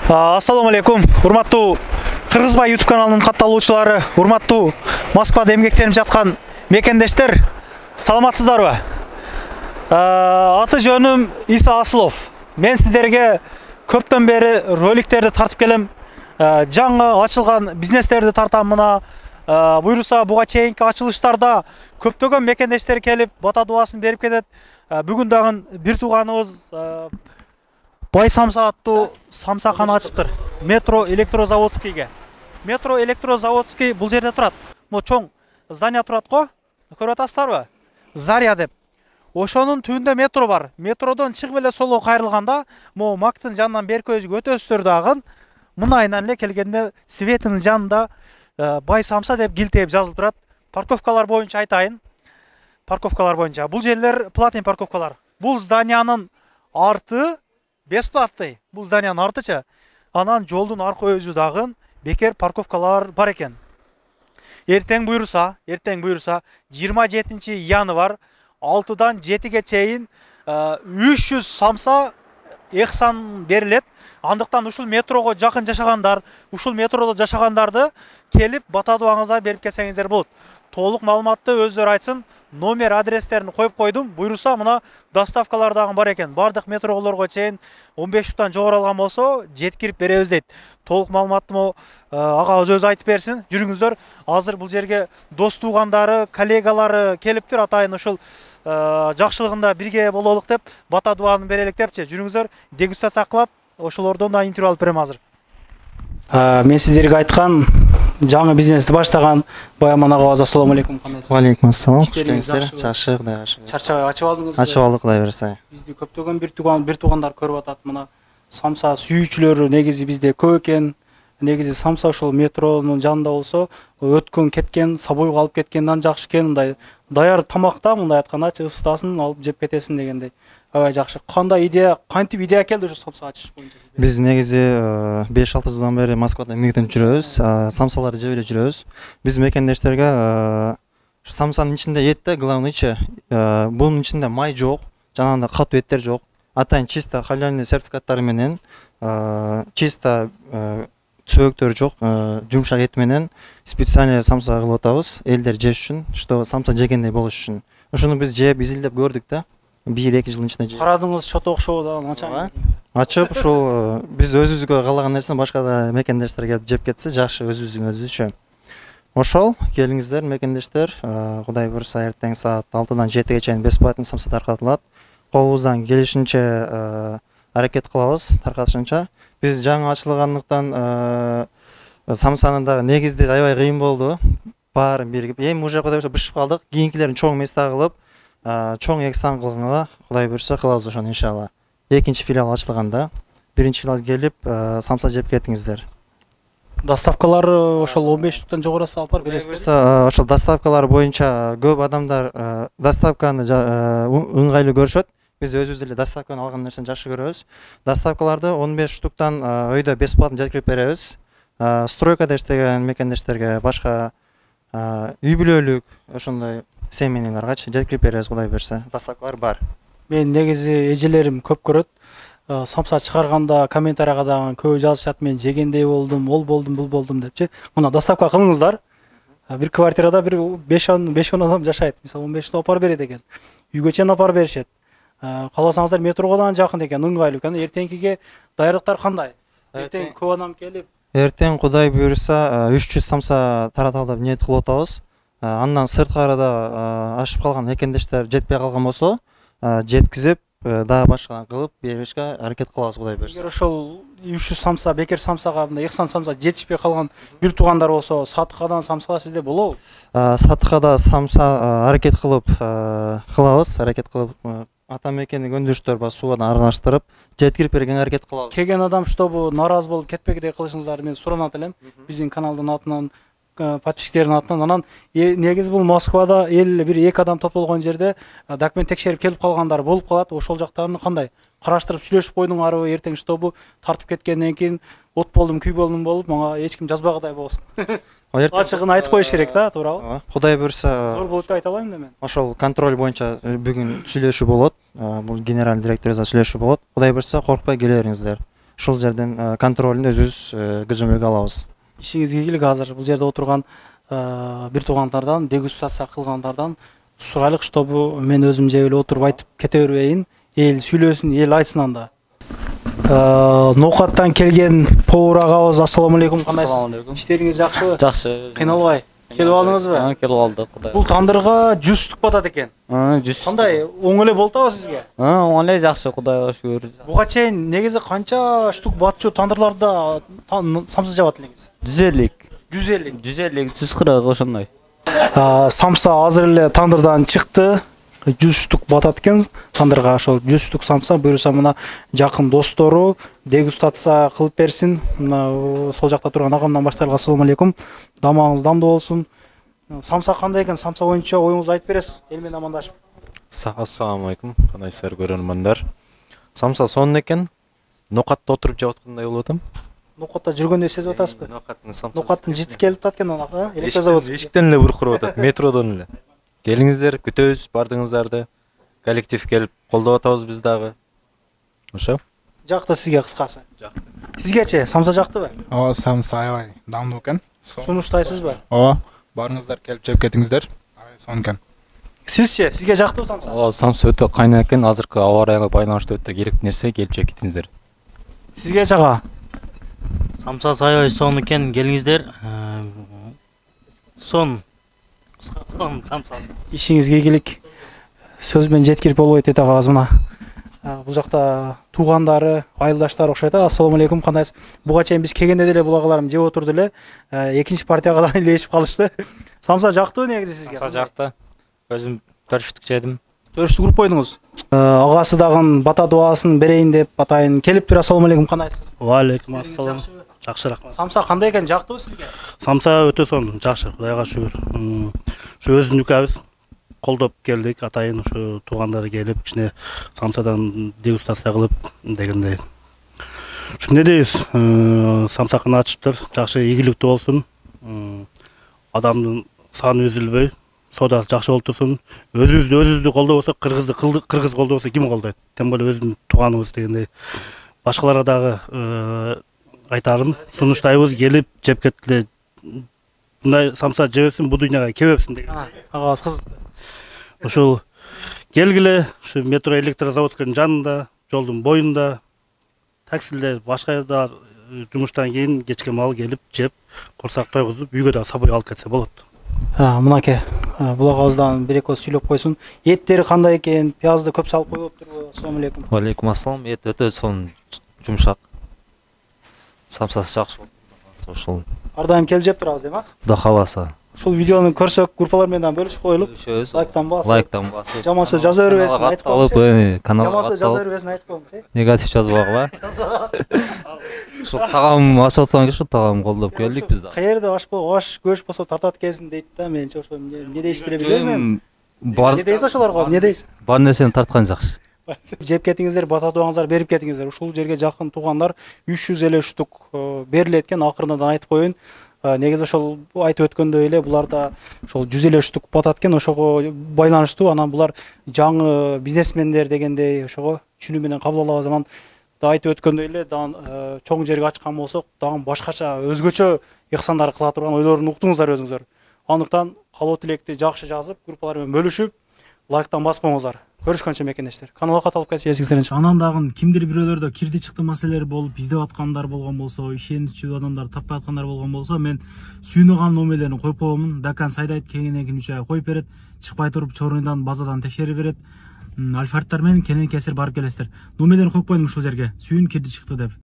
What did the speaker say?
Ассаламу алейкум, урматтуу Кыргызбай YouTube каналынын катталуучулары, урматтуу Москвада эмгектенип жаткан мекендештер, саламатсыздарбы? Аты жөнүм Иса Асылов. Мен сиздерге көптөн бери роликтерди тартып келем. Жаңы ачылган бизнестерди тартам. Мына буйруса буга чейинки ачылыштарда көптөгөн мекендештер келип бата дуасын берип кетет. Бүгүн дагы бир тууганыбыз Бай самса аттуу самсакана ачыптыр. Метро Электрозаводскийге. Метро Электрозаводский бул жерде турат. Мо чоң здание турат го. Көрүп атасыздарбы? Заря деп. Ошонун түбүндө метро бар. Метродон чыгып эле солго кайрылганда, мо мактын жанынан берки өтөсүздөр дагы мынайынан эле келгенде светинин жанында Бай самса деп килтеп жазылып турат. Парковкалар боюнча айтайын. Парковкалар боюнча. Бул жерлер платный парковкалар. Бул зданиянын арты бесплатный. Бул зданиянын артычы. Анан жолдун аркы өзү дагы бекер парковкалар бар экен. Эртең буйруса 27 январь 6-дан 7-ге чейин 300 самса эхсан берилет. Андыктан ушул метрого жакын жашагандар, ушул метродо жашагандарды келип бата дуаңыздар берип кетсеңиздер болот. Толук маалыматты өздөрү айтсын. Номер адрестерин коюп койдум. Буйруса мына доставкалар дагы бар экен. Бардык метролорго чейин 15 футтан жогору алган болсо жеткирип беребиз дейт. Толук маалыматты ага өзү айтып берсин. Жүрүңүздөр. Азыр бул жерге дос туугандары, коллегалары келиптир. Атайын ушул жакшылыгында бирге бололук деп, бата дуаны берелик депчи. Жүрүңүздөр. Дегустация кылат. Ошолордон да интервью алып берем азыр. Мен сиздерге айткан жаңы бизнести баштаган Баяман агабыз. Ассаламу алейкум. Ва алейкум ассалам. Куш келиңиздер. Жакшы, Кудай ашыгы. Чарчабай ачып алдыңызбы? Ачып алдык, Кудай берсе. Бизди көптөгөн бир туугандар көрүп атат. Мына самса сүйүүчүлөр негизи бизде көп экен. Негизи самса ошол метронун жанында болсо, өткөн кеткен, сабойго алып кеткенден жакшы экен. Мындай даяр тамакта, мындай айтканда, ысытасын алып жеп кетесин дегендей. Аябай жакшы. Кандай идея, кантип идея келди ошо самса ачыш боюнча? Биз негизи 5-6 жылдан бери Москвада эмгектенип жүрөбүз, самсаларды жеп эле жүрөбүз. Биз мекендештерге самсанын ичинде эт да, главныйчы. Бунун ичинде май жок, жанагындай катуу эттер жок. Атайын чисто халяльный сертификаттары менен, чисто сөөгдөр жок, жумшак эт менен специально самса кылып атабыз, элдер жеш үчүн, что самса жегендей болуш үчүн. Ошону биз жеп, изилдеп көрдүк да. 1-2 жылдын ичинде жеп. Карадыңыз, чото окшобу да, начар. Ачып, ушул биз өзүбүзгө каалаган нерсени башка да мекендештер келип жеп кетсе, жакшы өзүбүзчө. Ошол, келиңиздер мекендештер, Кудай буйруса эртең саат 6-дан 7-ге чейин бесплатный самса таркатылат. Колубуздан келишинче аракет кылабыз, таркатышынча. Биз жаңы ачылгандыктан самсанын дагы негизде аябай кыйын болду. Баарын биригип, эми уже Кудай буйруса бышып калдык. Кийинкилерин чоң места кылып, чоң эксан кылганга Кудай буйруса кылабыз ошону иншалла. Экинчи филиал ачылганда, биринчи филиал келип самса жеп кетиңиздер. Доставкалар ошол 15 футтан жогору алып барып бересиз. Ошол доставкалар боюнча көп адамдар доставканы ыңгайлуу көрүшөт. Биз өзүбүз эле доставканы алган нерсени жакшы көрөбүз. Доставкаларды 15 штуктан өйдө бесплатно жеткирип беребиз. Стройкада иштеген мекендештерге, башка үй бүлөлүк ошондой семьяларга жеткирип беребиз, Кудай берсе. Доставкалар бар. Мен негизи эжелерим көп көрөт. Самса чыгарганда комментарийга дагы көп жазышат, мен жегендей болдум, ол болдум, бул болдум депчи. Мына доставка кылыңыздар. Бир квартирада бир 5-10 адам жашайт. Мисалы 15 алып барып берет экен. Үйгө чейин алып барып беришет. Кааласаңыздар метрого да жакын экен, ыңгайлуу экен. Эртеңкиге даярдыктар кандай? Эртең көп адам келип, эртең Кудай буйруса 300 самса тараталы деп ниет кылып атабыз. Андан сырткары да ашып калган экендештер жетпей калган болсо, жеткизип дагы башкадан кылып беришке аракет кылабыз, Кудай берсе. Эгер ошол 300 самса бекер самсага мындай эксан самса жетишпей калган бир туугандар болсо, сатыкадан самса сизде болобу? Сатыкада самса аракет кылып кылабыз, аракет кылып ата мекендик өндүрүштөр бар суудан аралаштырып жеткирип бергенге аракет кылабыз. Келген адам чтобы наразы болуп кетпегидей кылышыңыздарды мен суранат элем. Биздин каналдын атынан, подписчиктердин атынан. Анан негизи бул Москвада бир 2 адам топтолгон жерде документ текшерип келип калгандар болуп калат. Ошол жактарын кандай караштырып сүйлөшүп койдуңарбы? Эртең чтобы тартып кеткенден кийин от болдум, күй болдум болуп, мага эч ким жазбагыдай болсун. Ачыгын айтып коюш керек да, туурабы? Кудай буйруса зор болуп деп айта алайм да мен. Ошол контроль боюнча бүгүн сүйлөшүү болот. Бул генеральный директорубузга сүйлөшүү болот. Кудай буйруса коркпой келе бериңиздер. ушул жерден контролун өзүбүз көзөмөлгө алабыз. Ишиңизге ийгилик. Азыр бул жерде отурган бир туугандардан, дегустация кылгандардан сурайлык, чтобы мен өзүм жеп эле отуруп айтып кете бербейин. Эл сүйлөсүн, эл айтсын анда. Ноокаттан келген повар агабыз, ассаламу алейкум, кандайсыз? Ассаламу алейкум. Иштериңиз жакшыбы? Жакшы. Кыйналбай келип алдыңызбы? Келип алдык, Кудай. Бул тандырга 100 штук батат экен. 100. Кандай оң эле болуп атабы сизге? Оң эле жакшы, Кудайга шүгүр. Буга чейин негизи канча штук батчу тандырларда самса жабат элеңиз? 150. 150. 150, 140 ошондой. Самса азыр эле тандырдан чыкты. 100 штук батат экен тандырга. Ошол 100 штук самса буюрса мына жакын достору дегустация кылып берсин. Мына сол жакта турган агамдан баштайлык. Ассаламу алейкум. Дамагыңыз дамдуу болсун. Самса кандай экен? Самса боюнча оюңузду айтып бересиз эл менен амандашып. Ассаламу алейкум, кандайсыздар көрөрмандар. Самса сонун экен. Ноокатта отуруп жеп аткандай болуп атам. Ноокатта жүргөндө сезип атасызбы? Ноокаттын самсасы. Ноокаттын жити келип атат экен ана, электрозавод. Эшиктен эле буркуруп атат, метродон эле. Келиңиздер, күтөбүз бардыгыңыздарды. Коллектив келип колдоп атабыз биз дагы. Ошо. Жакты сизге кыскасы. Жакты. Сизгечи самса жактыбы? Ооба, самса аябай дамдуу экен. Сунуштайсызбы? Ооба, барыңыздар келип жеп кетиңиздер. Аябай сонун экен. Сизчи, сизге жактыбы самса? Самса өтө кайнак экен. Азыркы аба ырайга байланыштуу өтө керектүү нерсе. Келип жеп кетиңиздер. Сизге чага? Самса аябай сонун экен, келиңиздер. Сон самса. Ишиңизге ийгилик. Сөз менен жеткирип болбойт эте калабыз мына. Бул жакта туугандары, айылдаштары окшойт. Ассаламу алейкум, кандайсыз? Буга чейин биз келгенде деле бул агаларым жеп отурду эле. Экинчи партияга да илешип калышты. Самса жактыбы негизи сизге? Самса жакты. Өзүм 4 штук жедим. 4 штук уруп койдуңуз. Агасы дагы бата дуасын берейин деп атайын. Келиптир. Ассаламу алейкум, кандайсыз? Ва алейкум ассалам. Жакшы рахмат. Самса кандай экен? Жактыбы сизге? Самса өтө сонун, жакшы, Кудайга шүгүр. Ушу өзүнүкүбүз колдоп келдик, атайын ушу туугандары келип, кичине самсадан дегустация кылып дегендей. Ушу эмне дейбиз? Самсаканы ачыптыр, жакшы ийгиликтүү болсун. Адамдын саны үзүлбөй, содасы жакшы болуп турсун. Өзүбүздү колдобосок, кыргыз колдобосо ким колдойт? Тем более өзүнүн тууганыбыз дегендей. Башкаларга дагы айтарым, сунуштайбыз, келип жеп кеткиле. Мындай самса жебесин, бул дүйнөгө келбепсин деген. Агабыз кызыкты. Ушул келгиле, ушу метро электрозаводдун жанында, жолдун боюнда, таксилде, башка жерде жумуштан кийин кечке мал келип жеп, курсак тойгузуп, үйгө да сабой алып кетсе болот. Мынакей, бул агабыздан бир экөө сүйлөп койсун. Эттери кандай экен? Пиязды көп салып коюптурбу? Ассаламу алейкум. Алейкум ассалам. Эт өтө сонун, жумшак. Самсасы жакшы болуп. Ошол. Ар дайым келип жеп турабыз эми, Кудай кааласа. Ушул видеону көрсөк, группалар менен бөлүшүп коелук. Лайктан басып. Жаман сөз жаза бербесин, айтып коюңузчу. Каналга Жаман сөз жаза бербесин, айтып коюңузчу. Негатив жазбагыла. Ушул тагам ачып аткан ушул тагам колдоп келдик биз да. Каерде аш көш болсо тартат экенсиң дейт да, менче ошо эмне дейсиз билбейм. Эмне дейсиз ошолорго? Эмне дейсиз? Бар нерсени тарткан жакшы. Жеп кетиңиздер, бата дуаңыздар берип кетиңиздер. Ушул жерге жакын туугандар 350 штук берилет экен, акырындан айтып коеюн. Негизи ошол айтып өткөндөй эле буларда ошол 150 штук батат экен, ошого байланыштуу. Анан булар жаңы бизнесмендер дегендей ошого түшүнүү менен кабыл алабыз. Анан да айтып өткөндөй эле дагы чоң жерге ачкан болсок, дагы башкача өзгөчө ыксандар кыла турган ойлорун уктуңуздар өзүңүздөр. Андыктан калоо тилекти жакшы жазып, группалар менен бөлүшүп, лайктан басып коюңуздар. Көрүшкөнчө мекендештер. Каналга каталып кетсеңиз. Анан дагы кимдир бирөөлөрдө кирди чыкты маселелер болуп, издеп аткандар болгон болсо, ишеничүү адамдар таппай аткандар болгон болсо, мен сүйүнөган номерлерин коюп коемун. Дакан сайдайт кеңинен кийин 3 ай коюп берет. Чыкпай туруп чорундан базадан текшерип берет. Альфардтар менен кенен кесир барып келесиздер. Номерлерин коюп коюм ушул жерге. Сүйүн кирди чыкты деп.